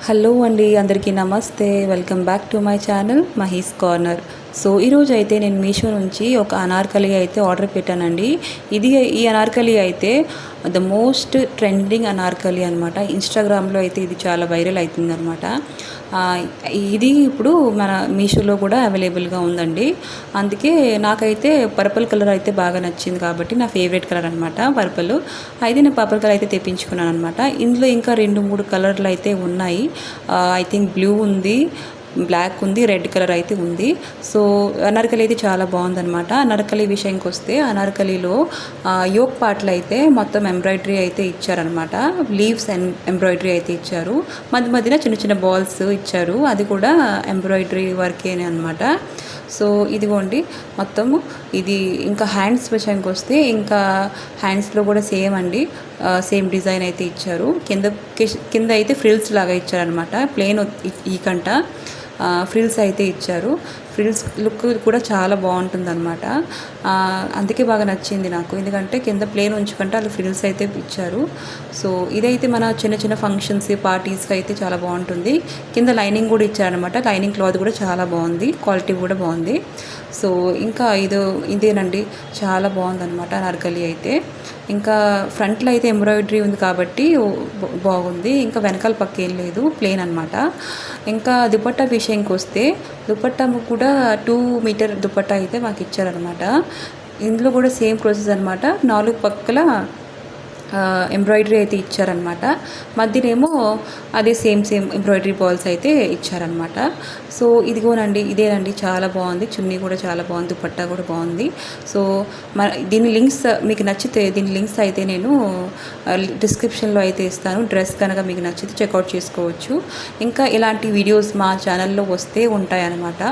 Hello అండి, అందరికీ నమస్తే. Welcome back to my channel Mahi's corner. So ఈరోజు అయితే నేను మీషో నుంచి ఒక అనార్కలి అయితే ఆర్డర్ పెట్టానండి. ఈ అనార్కలి అయితే ద మోస్ట్ ట్రెండింగ్ అనార్కలి అనమాట. ఇన్స్టాగ్రామ్లో అయితే ఇది చాలా వైరల్ అవుతుంది అనమాట. ఇది ఇప్పుడు మన మీషోలో కూడా అవైలబుల్గా ఉందండి. అందుకే నాకైతే పర్పుల్ కలర్ అయితే బాగా నచ్చింది కాబట్టి నా ఫేవరెట్ కలర్ అనమాట పర్పుల్. అయితే నేను పర్పుల్ కలర్ అయితే తెప్పించుకున్నాను అనమాట. ఇందులో ఇంకా 2-3 కలర్లు అయితే ఉన్నాయి. ఐ థింక్ బ్లూ ఉంది, బ్లాక్ ఉంది, రెడ్ కలర్ అయితే ఉంది. సో అనార్కలి అయితే చాలా బాగుందనమాట. అనార్కలి విషయానికి వస్తే అనార్కలిలో యోక్ పార్ట్లు అయితే మొత్తం ఎంబ్రాయిడరీ అయితే ఇచ్చారనమాట. లీవ్స్ ఎంబ్రాయిడరీ అయితే ఇచ్చారు. మధ్య మధ్యన చిన్న చిన్న బాల్స్ ఇచ్చారు, అది కూడా ఎంబ్రాయిడరీ వర్కేనే అనమాట. సో ఇదిగోండి మొత్తము ఇది. ఇంకా హ్యాండ్స్ విషయానికి వస్తే ఇంకా హ్యాండ్స్లో కూడా సేమ్ అండి, సేమ్ డిజైన్ అయితే ఇచ్చారు. కింద అయితే ఫ్రిల్స్ లాగా ఇచ్చారనమాట. ప్లెయిన్ ఈ కంట ఫ్రిల్స్ అయితే ఇచ్చారు. ఫ్రిల్స్ లుక్ కూడా చాలా బాగుంటుంది అనమాట. అందుకే బాగా నచ్చింది నాకు, ఎందుకంటే కింద ప్లేన్ ఉంచుకుంటే వాళ్ళు ఫ్రిల్స్ అయితే ఇచ్చారు. సో ఇదైతే మన చిన్న చిన్న ఫంక్షన్స్ పార్టీస్కి అయితే చాలా బాగుంటుంది. కింద లైనింగ్ కూడా ఇచ్చారనమాట. లైనింగ్ క్లాత్ కూడా చాలా బాగుంది, క్వాలిటీ కూడా బాగుంది. సో ఇంకా ఇదేనండి, చాలా బాగుందన్నమాట అనార్కలి అయితే. ఇంకా ఫ్రంట్లో అయితే ఎంబ్రాయిడరీ ఉంది కాబట్టి బాగుంది. ఇంకా వెనకాల పక్క ఏం లేదు, ప్లేన్ అనమాట. ఇంకా దుపట్టా విషయానికి వస్తే దుపట్టా కూడా 2 మీటర్ దుపట్టా అయితే మాకు ఇచ్చారనమాట. ఇందులో కూడా సేమ్ ప్రాసెస్ అనమాట. 4 పక్కల ఎంబ్రాయిడరీ అయితే ఇచ్చారనమాట. మధ్యనేమో అదే సేమ్ ఎంబ్రాయిడరీ బాల్స్ అయితే ఇచ్చారనమాట. సో ఇదేనండి చాలా బాగుంది. చున్నీ కూడా చాలా బాగుంది, దుపట్టా కూడా బాగుంది. సో దీని లింక్స్ మీకు నచ్చితే దీని లింక్స్ అయితే నేను డిస్క్రిప్షన్లో అయితే ఇస్తాను. డ్రెస్ కనుక మీకు నచ్చితే చెక్అవుట్ చేసుకోవచ్చు. ఇంకా ఇలాంటి వీడియోస్ మా ఛానల్లో వస్తే ఉంటాయన్నమాట.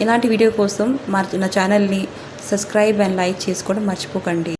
ఇలాంటి వీడియో కోసం నా ఛానల్ని సబ్స్క్రైబ్ అండ్ లైక్ చేసుకోవడం మర్చిపోకండి.